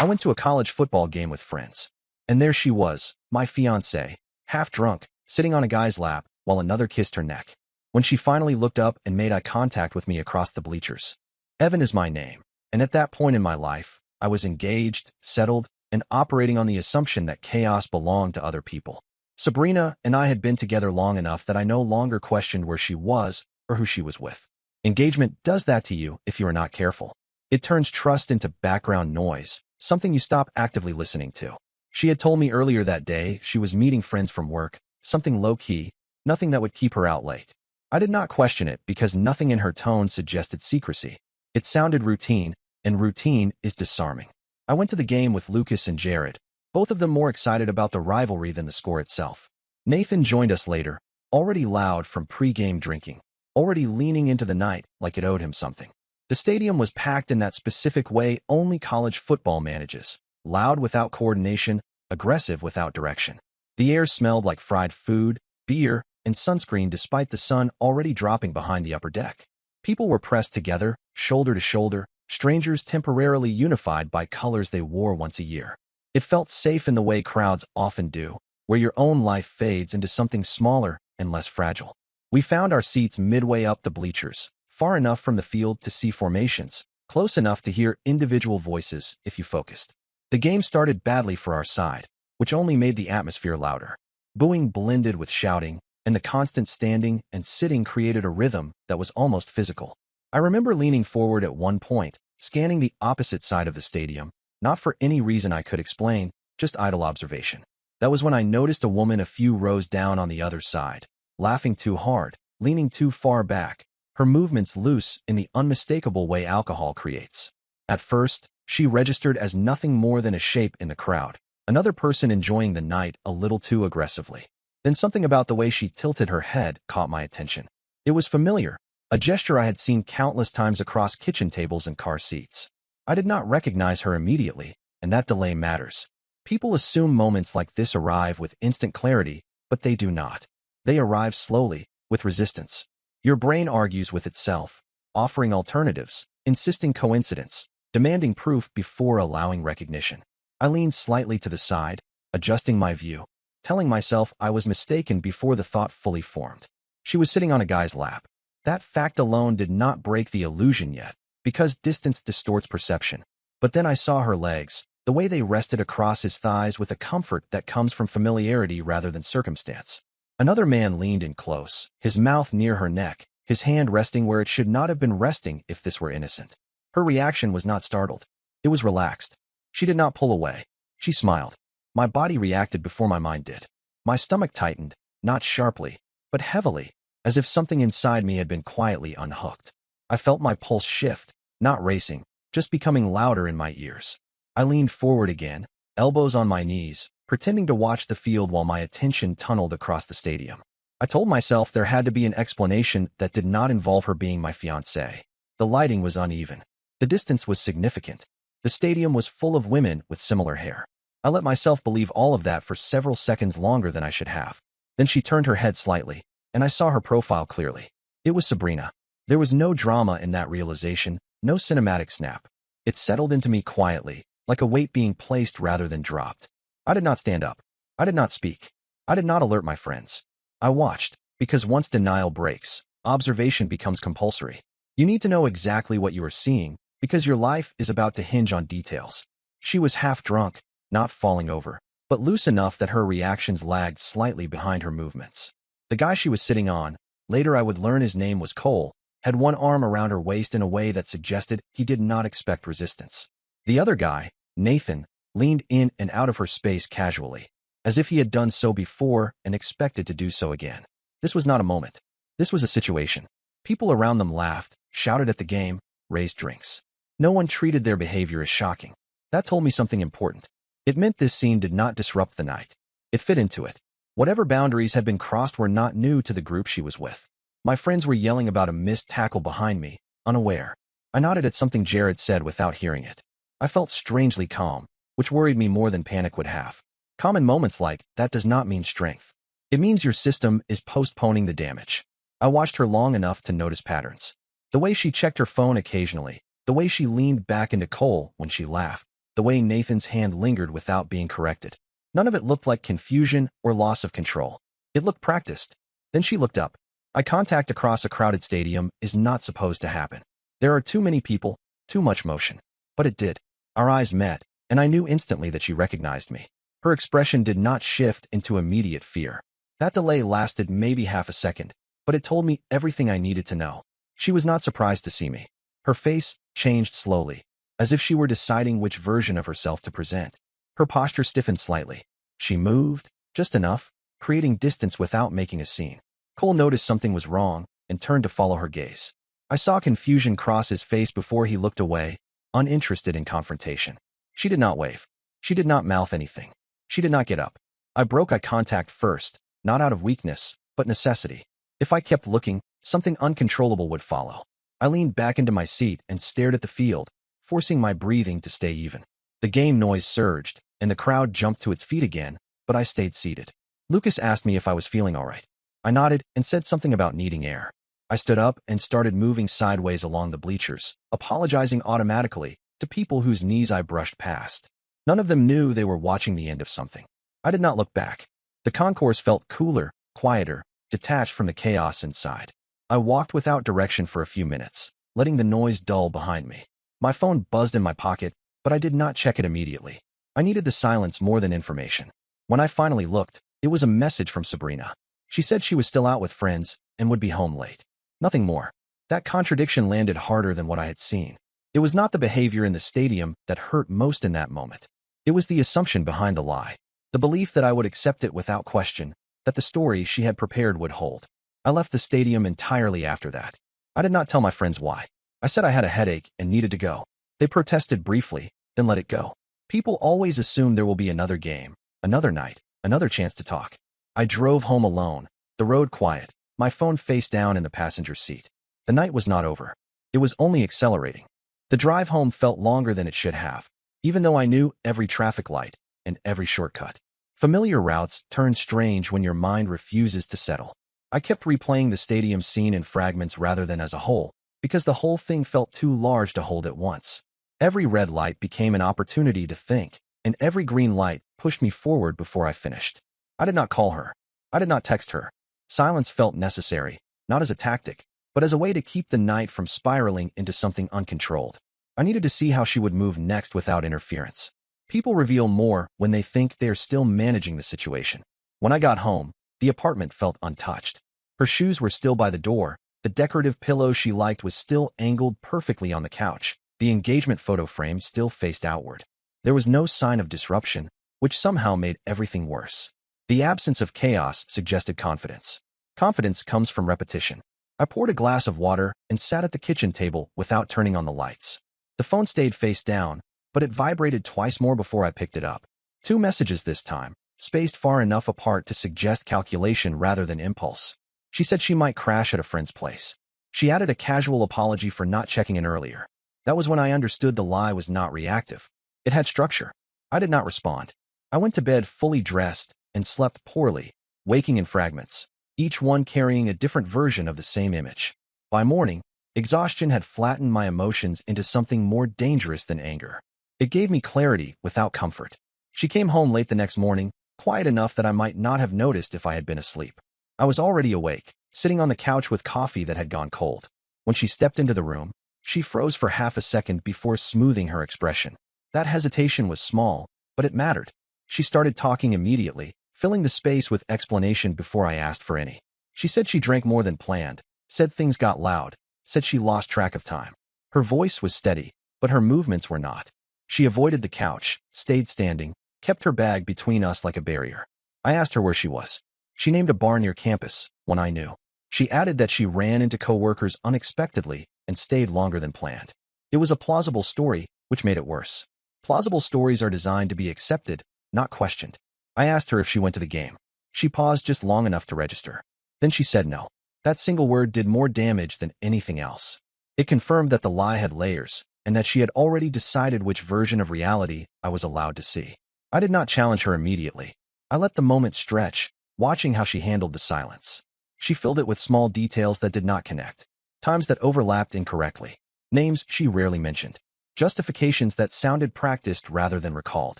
I went to a college football game with friends. And there she was, my fiancée, half drunk, sitting on a guy's lap, while another kissed her neck. When she finally looked up and made eye contact with me across the bleachers. Evan is my name, and at that point in my life, I was engaged, settled, and operating on the assumption that chaos belonged to other people. Sabrina and I had been together long enough that I no longer questioned where she was or who she was with. Engagement does that to you if you are not careful. It turns trust into background noise, something you stop actively listening to. She had told me earlier that day she was meeting friends from work, something low-key, nothing that would keep her out late. I did not question it because nothing in her tone suggested secrecy. It sounded routine, and routine is disarming. I went to the game with Lucas and Jared, both of them more excited about the rivalry than the score itself. Nathan joined us later, already loud from pre-game drinking, already leaning into the night like it owed him something. The stadium was packed in that specific way only college football manages, loud without coordination, aggressive without direction. The air smelled like fried food, beer, and sunscreen despite the sun already dropping behind the upper deck. People were pressed together, shoulder to shoulder, strangers temporarily unified by colors they wore once a year. It felt safe in the way crowds often do, where your own life fades into something smaller and less fragile. We found our seats midway up the bleachers, far enough from the field to see formations, close enough to hear individual voices if you focused. The game started badly for our side, which only made the atmosphere louder. Booing blended with shouting, and the constant standing and sitting created a rhythm that was almost physical. I remember leaning forward at one point, scanning the opposite side of the stadium, not for any reason I could explain, just idle observation. That was when I noticed a woman a few rows down on the other side, laughing too hard, leaning too far back, her movements loose in the unmistakable way alcohol creates. At first, she registered as nothing more than a shape in the crowd, another person enjoying the night a little too aggressively. Then something about the way she tilted her head caught my attention. It was familiar, a gesture I had seen countless times across kitchen tables and car seats. I did not recognize her immediately, and that delay matters. People assume moments like this arrive with instant clarity, but they do not. They arrive slowly, with resistance. Your brain argues with itself, offering alternatives, insisting coincidence, demanding proof before allowing recognition. I leaned slightly to the side, adjusting my view, telling myself I was mistaken before the thought fully formed. She was sitting on a guy's lap. That fact alone did not break the illusion yet, because distance distorts perception. But then I saw her legs, the way they rested across his thighs with a comfort that comes from familiarity rather than circumstance. Another man leaned in close, his mouth near her neck, his hand resting where it should not have been resting if this were innocent. Her reaction was not startled. It was relaxed. She did not pull away. She smiled. My body reacted before my mind did. My stomach tightened, not sharply, but heavily, as if something inside me had been quietly unhooked. I felt my pulse shift, not racing, just becoming louder in my ears. I leaned forward again, elbows on my knees, pretending to watch the field while my attention tunneled across the stadium. I told myself there had to be an explanation that did not involve her being my fiancée. The lighting was uneven. The distance was significant. The stadium was full of women with similar hair. I let myself believe all of that for several seconds longer than I should have. Then she turned her head slightly, and I saw her profile clearly. It was Sabrina. There was no drama in that realization, no cinematic snap. It settled into me quietly, like a weight being placed rather than dropped. I did not stand up. I did not speak. I did not alert my friends. I watched, because once denial breaks, observation becomes compulsory. You need to know exactly what you are seeing, because your life is about to hinge on details. She was half drunk, not falling over, but loose enough that her reactions lagged slightly behind her movements. The guy she was sitting on, later I would learn his name was Qley, had one arm around her waist in a way that suggested he did not expect resistance. The other guy, Nathan, leaned in and out of her space casually, as if he had done so before and expected to do so again. This was not a moment. This was a situation. People around them laughed, shouted at the game, raised drinks. No one treated their behavior as shocking. That told me something important. It meant this scene did not disrupt the night. It fit into it. Whatever boundaries had been crossed were not new to the group she was with. My friends were yelling about a missed tackle behind me, unaware. I nodded at something Jared said without hearing it. I felt strangely calm, which worried me more than panic would have. Calm in moments like that does not mean strength. It means your system is postponing the damage. I watched her long enough to notice patterns. The way she checked her phone occasionally, the way she leaned back into Qley when she laughed, the the way Nathan's hand lingered without being corrected. None of it looked like confusion or loss of control. It looked practiced. Then she looked up. Eye contact across a crowded stadium is not supposed to happen. There are too many people, too much motion. But it did. Our eyes met, and I knew instantly that she recognized me. Her expression did not shift into immediate fear. That delay lasted maybe half a second, but it told me everything I needed to know. She was not surprised to see me. Her face changed slowly, as if she were deciding which version of herself to present. Her posture stiffened slightly. She moved, just enough, creating distance without making a scene. Qley noticed something was wrong and turned to follow her gaze. I saw confusion cross his face before he looked away, uninterested in confrontation. She did not wave. She did not mouth anything. She did not get up. I broke eye contact first, not out of weakness, but necessity. If I kept looking, something uncontrollable would follow. I leaned back into my seat and stared at the field, forcing my breathing to stay even. The game noise surged, and the crowd jumped to its feet again, but I stayed seated. Lucas asked me if I was feeling all right. I nodded and said something about needing air. I stood up and started moving sideways along the bleachers, apologizing automatically to people whose knees I brushed past. None of them knew they were watching the end of something. I did not look back. The concourse felt cooler, quieter, detached from the chaos inside. I walked without direction for a few minutes, letting the noise dull behind me. My phone buzzed in my pocket, but I did not check it immediately. I needed the silence more than information. When I finally looked, it was a message from Sabrina. She said she was still out with friends and would be home late. Nothing more. That contradiction landed harder than what I had seen. It was not the behavior in the stadium that hurt most in that moment. It was the assumption behind the lie. The belief that I would accept it without question, that the story she had prepared would hold. I left the stadium entirely after that. I did not tell my friends why. I said I had a headache and needed to go. They protested briefly, then let it go. People always assume there will be another game, another night, another chance to talk. I drove home alone, the road quiet, my phone face down in the passenger seat. The night was not over. It was only accelerating. The drive home felt longer than it should have, even though I knew every traffic light and every shortcut. Familiar routes turn strange when your mind refuses to settle. I kept replaying the stadium scene in fragments rather than as a whole, because the whole thing felt too large to hold at once. Every red light became an opportunity to think, and every green light pushed me forward before I finished. I did not call her. I did not text her. Silence felt necessary, not as a tactic, but as a way to keep the night from spiraling into something uncontrolled. I needed to see how she would move next without interference. People reveal more when they think they are still managing the situation. When I got home, the apartment felt untouched. Her shoes were still by the door, the decorative pillow she liked was still angled perfectly on the couch, the engagement photo frame still faced outward. There was no sign of disruption, which somehow made everything worse. The absence of chaos suggested confidence. Confidence comes from repetition. I poured a glass of water and sat at the kitchen table without turning on the lights. The phone stayed face down, but it vibrated twice more before I picked it up. 2 messages this time, spaced far enough apart to suggest calculation rather than impulse. She said she might crash at a friend's place. She added a casual apology for not checking in earlier. That was when I understood the lie was not reactive. It had structure. I did not respond. I went to bed fully dressed and slept poorly, waking in fragments, each one carrying a different version of the same image. By morning, exhaustion had flattened my emotions into something more dangerous than anger. It gave me clarity without comfort. She came home late the next morning, quiet enough that I might not have noticed if I had been asleep. I was already awake, sitting on the couch with coffee that had gone cold. When she stepped into the room, she froze for half a second before smoothing her expression. That hesitation was small, but it mattered. She started talking immediately, filling the space with explanation before I asked for any. She said she drank more than planned, said things got loud, said she lost track of time. Her voice was steady, but her movements were not. She avoided the couch, stayed standing, kept her bag between us like a barrier. I asked her where she was. She named a bar near campus, one I knew. She added that she ran into coworkers unexpectedly and stayed longer than planned. It was a plausible story, which made it worse. Plausible stories are designed to be accepted, not questioned. I asked her if she went to the game. She paused just long enough to register. Then she said no. That single word did more damage than anything else. It confirmed that the lie had layers, and that she had already decided which version of reality I was allowed to see. I did not challenge her immediately. I let the moment stretch, watching how she handled the silence. She filled it with small details that did not connect, times that overlapped incorrectly, names she rarely mentioned. justifications that sounded practiced rather than recalled.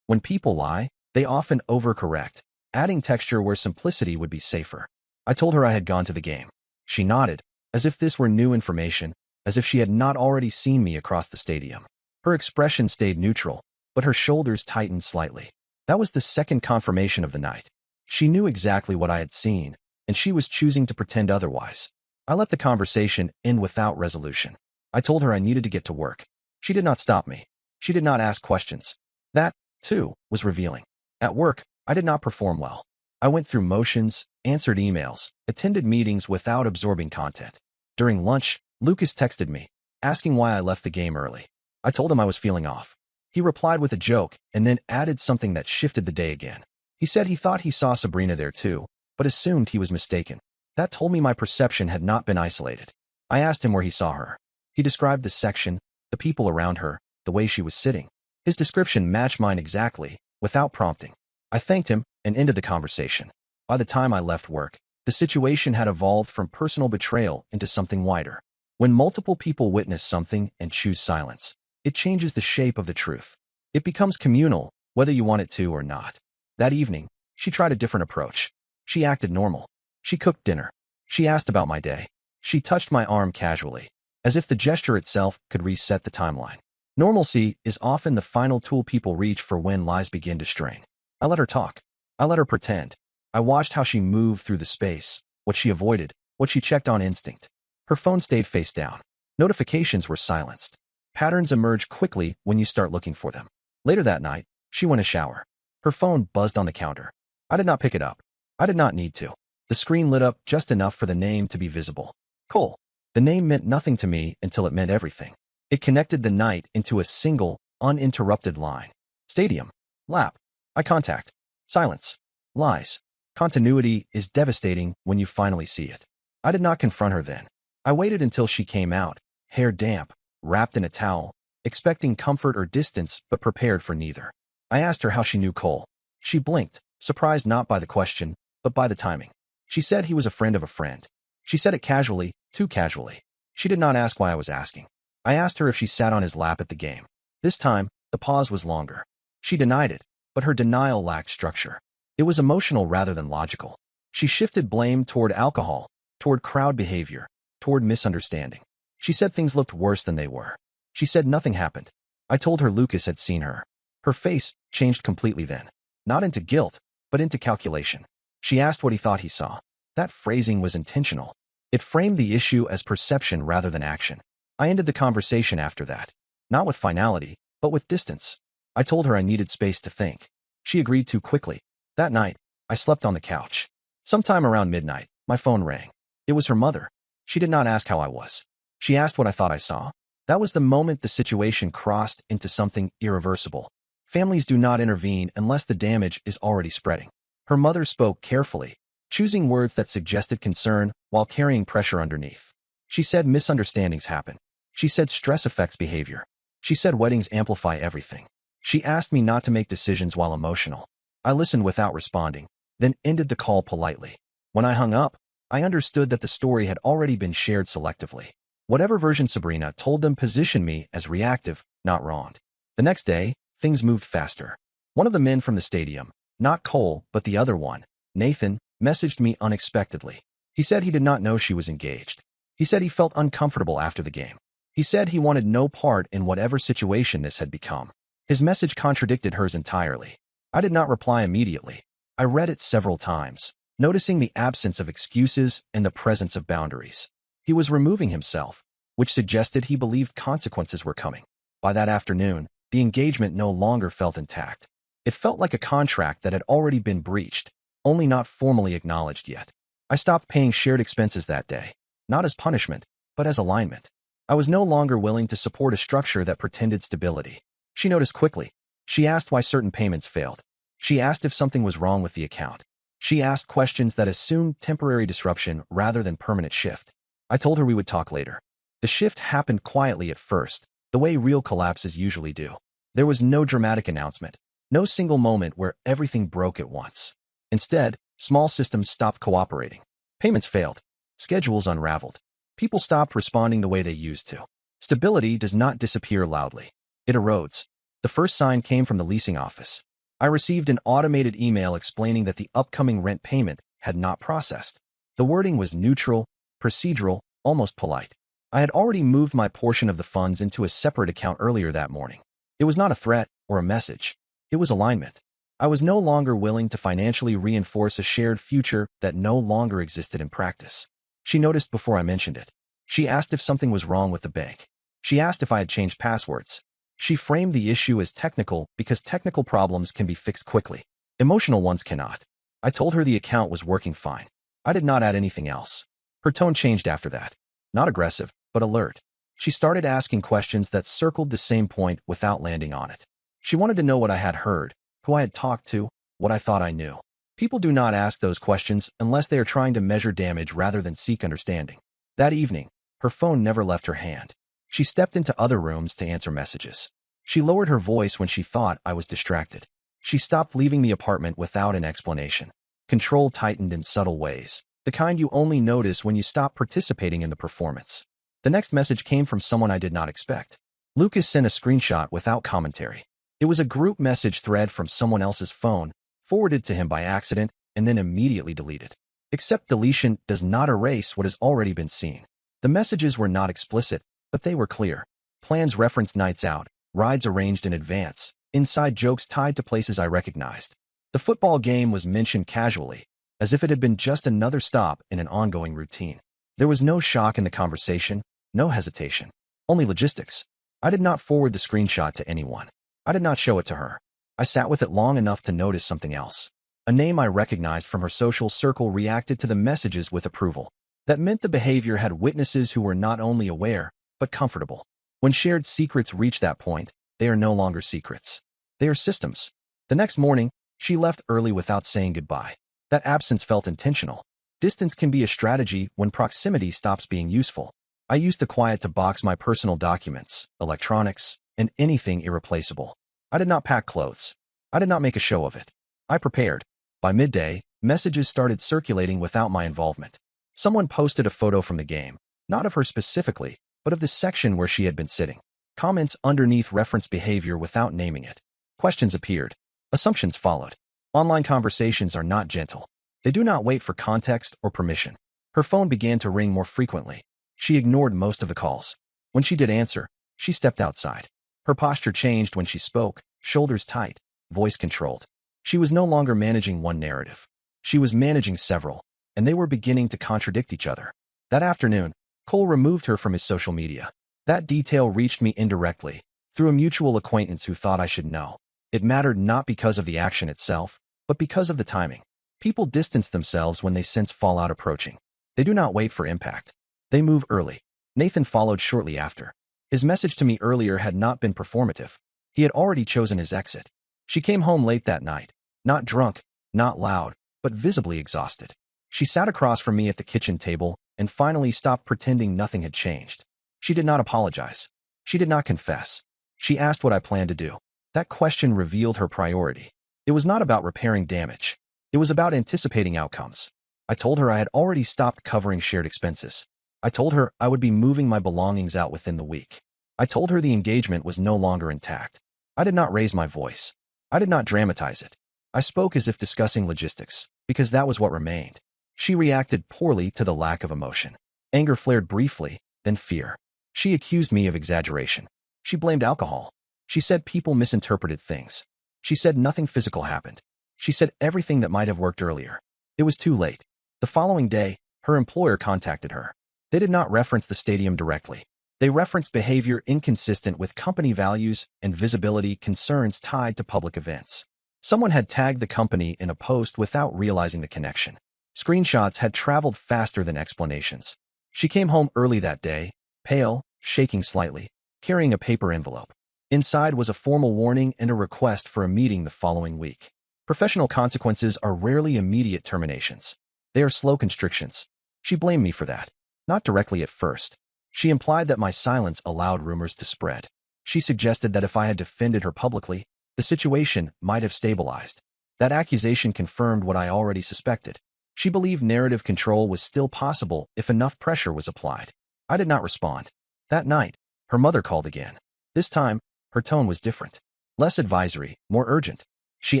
When people lie, they often overcorrect, adding texture where simplicity would be safer. I told her I had gone to the game. She nodded, as if this were new information, as if she had not already seen me across the stadium. Her expression stayed neutral, but her shoulders tightened slightly. That was the second confirmation of the night. She knew exactly what I had seen, and she was choosing to pretend otherwise. I let the conversation end without resolution. I told her I needed to get to work. She did not stop me. She did not ask questions. That, too, was revealing. At work, I did not perform well. I went through motions, answered emails, attended meetings without absorbing content. During lunch, Lucas texted me, asking why I left the game early. I told him I was feeling off. He replied with a joke and then added something that shifted the day again. He said he thought he saw Sabrina there too, but assumed he was mistaken. That told me my perception had not been isolated. I asked him where he saw her. He described the section, the people around her, the way she was sitting. His description matched mine exactly, without prompting. I thanked him and ended the conversation. By the time I left work, the situation had evolved from personal betrayal into something wider. When multiple people witness something and choose silence, it changes the shape of the truth. It becomes communal, whether you want it to or not. That evening, she tried a different approach. She acted normal. She cooked dinner. She asked about my day. She touched my arm casually, as if the gesture itself could reset the timeline. Normalcy is often the final tool people reach for when lies begin to strain. I let her talk. I let her pretend. I watched how she moved through the space, what she avoided, what she checked on instinct. Her phone stayed face down. Notifications were silenced. Patterns emerge quickly when you start looking for them. Later that night, she went to shower. Her phone buzzed on the counter. I did not pick it up. I did not need to. The screen lit up just enough for the name to be visible. Qley. The name meant nothing to me until it meant everything. It connected the night into a single, uninterrupted line. Stadium. Lap. Eye contact. Silence. Lies. Continuity is devastating when you finally see it. I did not confront her then. I waited until she came out, hair damp, wrapped in a towel, expecting comfort or distance but prepared for neither. I asked her how she knew Qley. She blinked, surprised not by the question, but by the timing. She said he was a friend of a friend. She said it casually, too casually. She did not ask why I was asking. I asked her if she sat on his lap at the game. This time, the pause was longer. She denied it, but her denial lacked structure. It was emotional rather than logical. She shifted blame toward alcohol, toward crowd behavior, toward misunderstanding. She said things looked worse than they were. She said nothing happened. I told her Lucas had seen her. Her face changed completely then. Not into guilt, but into calculation. She asked what he thought he saw. That phrasing was intentional. It framed the issue as perception rather than action. I ended the conversation after that. Not with finality, but with distance. I told her I needed space to think. She agreed too quickly. That night, I slept on the couch. Sometime around midnight, my phone rang. It was her mother. She did not ask how I was. She asked what I thought I saw. That was the moment the situation crossed into something irreversible. Families do not intervene unless the damage is already spreading. Her mother spoke carefully, choosing words that suggested concern while carrying pressure underneath. She said misunderstandings happen. She said stress affects behavior. She said weddings amplify everything. She asked me not to make decisions while emotional. I listened without responding, then ended the call politely. When I hung up, I understood that the story had already been shared selectively. Whatever version Sabrina told them positioned me as reactive, not wronged. The next day, things moved faster. One of the men from the stadium, not Qley, but the other one, Nathan, messaged me unexpectedly. He said he did not know she was engaged. He said he felt uncomfortable after the game. He said he wanted no part in whatever situation this had become. His message contradicted hers entirely. I did not reply immediately. I read it several times, noticing the absence of excuses and the presence of boundaries. He was removing himself, which suggested he believed consequences were coming. By that afternoon, the engagement no longer felt intact. It felt like a contract that had already been breached, only not formally acknowledged yet. I stopped paying shared expenses that day, not as punishment, but as alignment. I was no longer willing to support a structure that pretended stability. She noticed quickly. She asked why certain payments failed. She asked if something was wrong with the account. She asked questions that assumed temporary disruption rather than permanent shift. I told her we would talk later. The shift happened quietly at first, the way real collapses usually do. There was no dramatic announcement, no single moment where everything broke at once. Instead, small systems stopped cooperating. Payments failed. Schedules unraveled. People stopped responding the way they used to. Stability does not disappear loudly. It erodes. The first sign came from the leasing office. I received an automated email explaining that the upcoming rent payment had not processed. The wording was neutral, procedural, almost polite. I had already moved my portion of the funds into a separate account earlier that morning. It was not a threat or a message. It was alignment. I was no longer willing to financially reinforce a shared future that no longer existed in practice. She noticed before I mentioned it. She asked if something was wrong with the bank. She asked if I had changed passwords. She framed the issue as technical because technical problems can be fixed quickly. Emotional ones cannot. I told her the account was working fine. I did not add anything else. Her tone changed after that. Not aggressive, but alert. She started asking questions that circled the same point without landing on it. She wanted to know what I had heard, who I had talked to, what I thought I knew. People do not ask those questions unless they are trying to measure damage rather than seek understanding. That evening, her phone never left her hand. She stepped into other rooms to answer messages. She lowered her voice when she thought I was distracted. She stopped leaving the apartment without an explanation. Control tightened in subtle ways, the kind you only notice when you stop participating in the performance. The next message came from someone I did not expect. Lucas sent a screenshot without commentary. It was a group message thread from someone else's phone, forwarded to him by accident, and then immediately deleted. Except deletion does not erase what has already been seen. The messages were not explicit, but they were clear. Plans referenced nights out, rides arranged in advance, inside jokes tied to places I recognized. The football game was mentioned casually, as if it had been just another stop in an ongoing routine. There was no shock in the conversation, no hesitation, only logistics. I did not forward the screenshot to anyone. I did not show it to her. I sat with it long enough to notice something else. A name I recognized from her social circle reacted to the messages with approval. That meant the behavior had witnesses who were not only aware, but comfortable. When shared secrets reach that point, they are no longer secrets. They are systems. The next morning, she left early without saying goodbye. That absence felt intentional. Distance can be a strategy when proximity stops being useful. I used the quiet to box my personal documents, electronics, and anything irreplaceable. I did not pack clothes. I did not make a show of it. I prepared. By midday, messages started circulating without my involvement. Someone posted a photo from the game, not of her specifically, but of the section where she had been sitting. Comments underneath referenced behavior without naming it. Questions appeared. Assumptions followed. Online conversations are not gentle. They do not wait for context or permission. Her phone began to ring more frequently. She ignored most of the calls. When she did answer, she stepped outside. Her posture changed when she spoke, shoulders tight, voice controlled. She was no longer managing one narrative. She was managing several, and they were beginning to contradict each other. That afternoon, Qley removed her from his social media. That detail reached me indirectly, through a mutual acquaintance who thought I should know. It mattered not because of the action itself, but because of the timing. People distance themselves when they sense fallout approaching. They do not wait for impact. They move early. Nathan followed shortly after. His message to me earlier had not been performative. He had already chosen his exit. She came home late that night. Not drunk, not loud, but visibly exhausted. She sat across from me at the kitchen table and finally stopped pretending nothing had changed. She did not apologize. She did not confess. She asked what I planned to do. That question revealed her priority. It was not about repairing damage. It was about anticipating outcomes. I told her I had already stopped covering shared expenses. I told her I would be moving my belongings out within the week. I told her the engagement was no longer intact. I did not raise my voice. I did not dramatize it. I spoke as if discussing logistics, because that was what remained. She reacted poorly to the lack of emotion. Anger flared briefly, then fear. She accused me of exaggeration. She blamed alcohol. She said people misinterpreted things. She said nothing physical happened. She said everything that might have worked earlier. It was too late. The following day, her employer contacted her. They did not reference the stadium directly. They referenced behavior inconsistent with company values and visibility concerns tied to public events. Someone had tagged the company in a post without realizing the connection. Screenshots had traveled faster than explanations. She came home early that day, pale, shaking slightly, carrying a paper envelope. Inside was a formal warning and a request for a meeting the following week. Professional consequences are rarely immediate terminations. They are slow constrictions. She blamed me for that. Not directly at first. She implied that my silence allowed rumors to spread. She suggested that if I had defended her publicly, the situation might have stabilized. That accusation confirmed what I already suspected. She believed narrative control was still possible if enough pressure was applied. I did not respond. That night, Her mother called again. This time, her tone was different. Less advisory, more urgent. She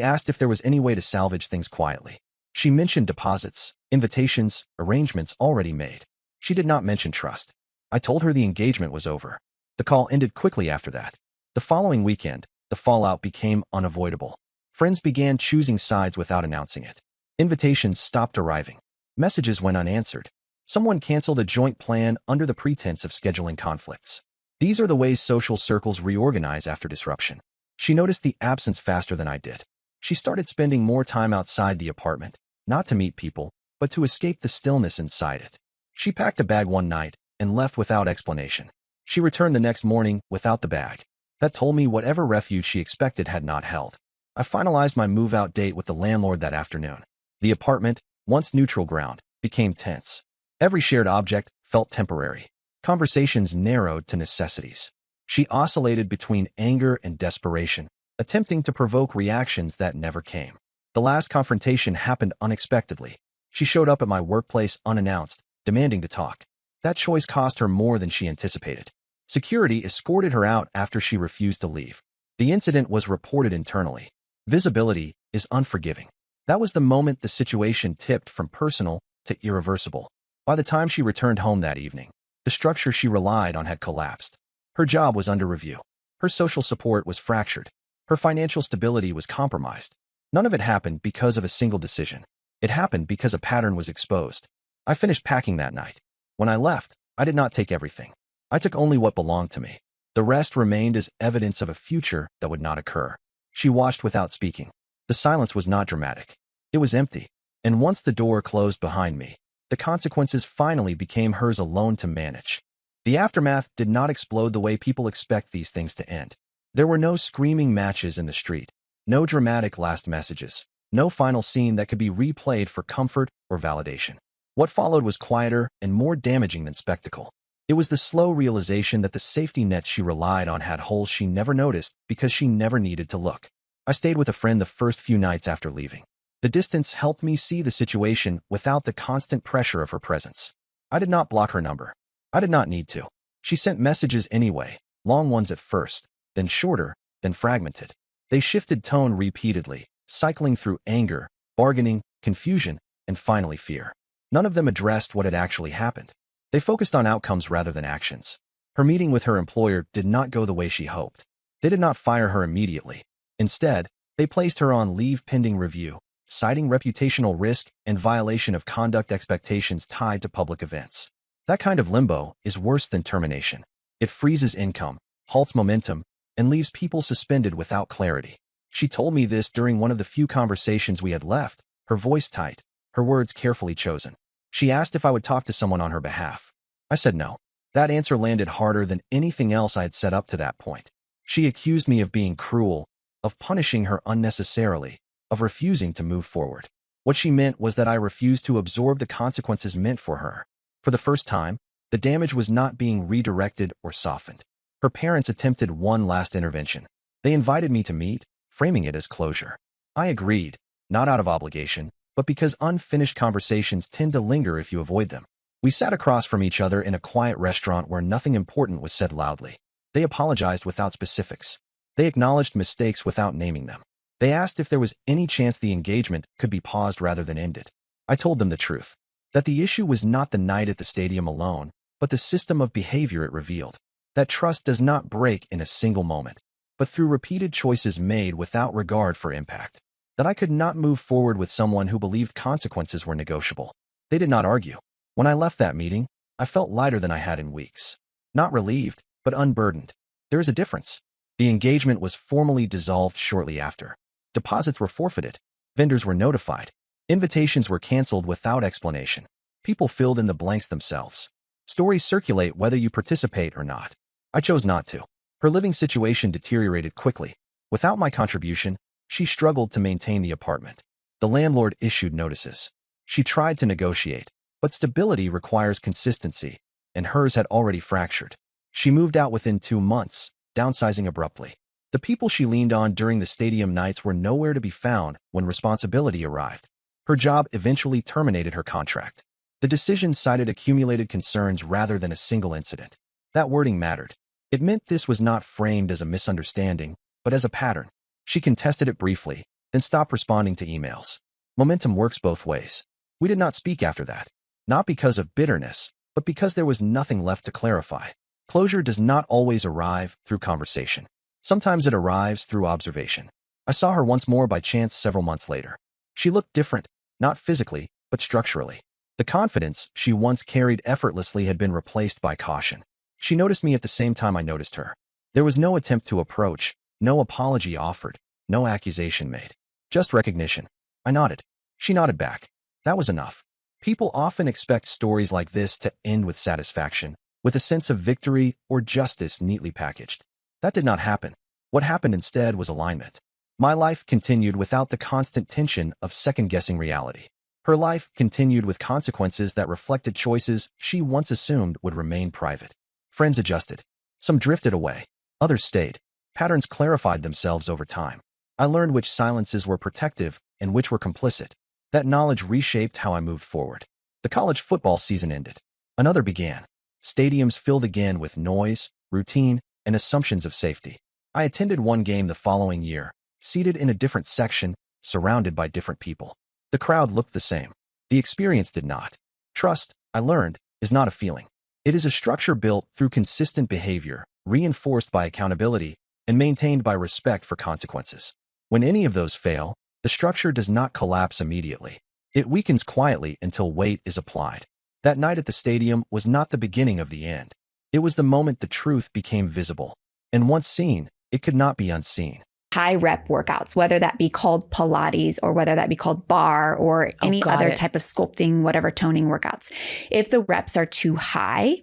asked if there was any way to salvage things quietly. She mentioned deposits, invitations, arrangements already made. She did not mention trust. I told her the engagement was over. The call ended quickly after that. The following weekend, the fallout became unavoidable. Friends began choosing sides without announcing it. Invitations stopped arriving. Messages went unanswered. Someone canceled a joint plan under the pretense of scheduling conflicts. These are the ways social circles reorganize after disruption. She noticed the absence faster than I did. She started spending more time outside the apartment, not to meet people, but to escape the stillness inside it. She packed a bag one night and left without explanation. She returned the next morning without the bag. That told me whatever refuge she expected had not held. I finalized my move-out date with the landlord that afternoon. The apartment, once neutral ground, became tense. Every shared object felt temporary. Conversations narrowed to necessities. She oscillated between anger and desperation, attempting to provoke reactions that never came. The last confrontation happened unexpectedly. She showed up at my workplace unannounced, demanding to talk. That choice cost her more than she anticipated. Security escorted her out after she refused to leave. The incident was reported internally. Visibility is unforgiving. That was the moment the situation tipped from personal to irreversible. By the time she returned home that evening, the structure she relied on had collapsed. Her job was under review. Her social support was fractured. Her financial stability was compromised. None of it happened because of a single decision. It happened because a pattern was exposed. I finished packing that night. When I left, I did not take everything. I took only what belonged to me. The rest remained as evidence of a future that would not occur. She watched without speaking. The silence was not dramatic. It was empty. And once the door closed behind me, the consequences finally became hers alone to manage. The aftermath did not explode the way people expect these things to end. There were no screaming matches in the street, no dramatic last messages, no final scene that could be replayed for comfort or validation. What followed was quieter and more damaging than spectacle. It was the slow realization that the safety nets she relied on had holes she never noticed because she never needed to look. I stayed with a friend the first few nights after leaving. The distance helped me see the situation without the constant pressure of her presence. I did not block her number. I did not need to. She sent messages anyway, long ones at first, then shorter, then fragmented. They shifted tone repeatedly, cycling through anger, bargaining, confusion, and finally fear. None of them addressed what had actually happened. They focused on outcomes rather than actions. Her meeting with her employer did not go the way she hoped. They did not fire her immediately. Instead, they placed her on leave pending review, citing reputational risk and violation of conduct expectations tied to public events. That kind of limbo is worse than termination. It freezes income, halts momentum, and leaves people suspended without clarity. She told me this during one of the few conversations we had left, her voice tight, her words carefully chosen. She asked if I would talk to someone on her behalf. I said no. That answer landed harder than anything else I had set up to that point. She accused me of being cruel, of punishing her unnecessarily, of refusing to move forward. What she meant was that I refused to absorb the consequences meant for her. For the first time, the damage was not being redirected or softened. Her parents attempted one last intervention. They invited me to meet, framing it as closure. I agreed, not out of obligation, but because unfinished conversations tend to linger if you avoid them. We sat across from each other in a quiet restaurant where nothing important was said loudly. They apologized without specifics. They acknowledged mistakes without naming them. They asked if there was any chance the engagement could be paused rather than ended. I told them the truth, that the issue was not the night at the stadium alone, but the system of behavior it revealed. That trust does not break in a single moment, but through repeated choices made without regard for impact. That I could not move forward with someone who believed consequences were negotiable. They did not argue. When I left that meeting, I felt lighter than I had in weeks. Not relieved, but unburdened. There is a difference. The engagement was formally dissolved shortly after. Deposits were forfeited. Vendors were notified. Invitations were canceled without explanation. People filled in the blanks themselves. Stories circulate whether you participate or not. I chose not to. Her living situation deteriorated quickly. Without my contribution, she struggled to maintain the apartment. The landlord issued notices. She tried to negotiate, but stability requires consistency, and hers had already fractured. She moved out within 2 months, downsizing abruptly. The people she leaned on during the stadium nights were nowhere to be found when responsibility arrived. Her job eventually terminated her contract. The decision cited accumulated concerns rather than a single incident. That wording mattered. It meant this was not framed as a misunderstanding, but as a pattern. She contested it briefly, then stopped responding to emails. Momentum works both ways. We did not speak after that, not because of bitterness, but because there was nothing left to clarify. Closure does not always arrive through conversation. Sometimes it arrives through observation. I saw her once more by chance several months later. She looked different, not physically, but structurally. The confidence she once carried effortlessly had been replaced by caution. She noticed me at the same time I noticed her. There was no attempt to approach, no apology offered, no accusation made. Just recognition. I nodded. She nodded back. That was enough. People often expect stories like this to end with satisfaction, with a sense of victory or justice neatly packaged. That did not happen. What happened instead was alignment. My life continued without the constant tension of second-guessing reality. Her life continued with consequences that reflected choices she once assumed would remain private. Friends adjusted. Some drifted away. Others stayed. Patterns clarified themselves over time. I learned which silences were protective and which were complicit. That knowledge reshaped how I moved forward. The college football season ended. Another began. Stadiums filled again with noise, routine, and assumptions of safety. I attended one game the following year, seated in a different section, surrounded by different people. The crowd looked the same. The experience did not. Trust, I learned, is not a feeling. It is a structure built through consistent behavior, reinforced by accountability, and maintained by respect for consequences. When any of those fail, the structure does not collapse immediately. It weakens quietly until weight is applied. That night at the stadium was not the beginning of the end. It was the moment the truth became visible. And once seen, it could not be unseen. High rep workouts, whether that be called Pilates or whether that be called bar or any other type of sculpting, whatever toning workouts. If the reps are too high,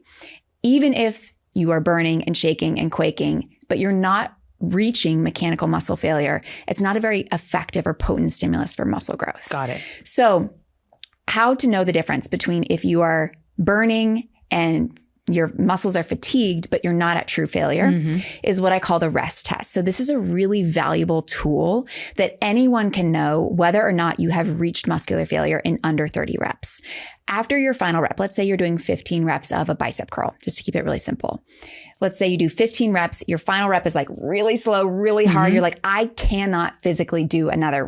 even if you are burning and shaking and quaking, but you're not reaching mechanical muscle failure, it's not a very effective or potent stimulus for muscle growth. Got it. So how to know the difference between if you are burning and your muscles are fatigued, but you're not at true failure is what I call the rest test. So this is a really valuable tool that anyone can know whether or not you have reached muscular failure in under 30 reps. After your final rep, let's say you're doing 15 reps of a bicep curl, just to keep it really simple. Let's say you do 15 reps. Your final rep is like really slow, really hard. You're like, I cannot physically do another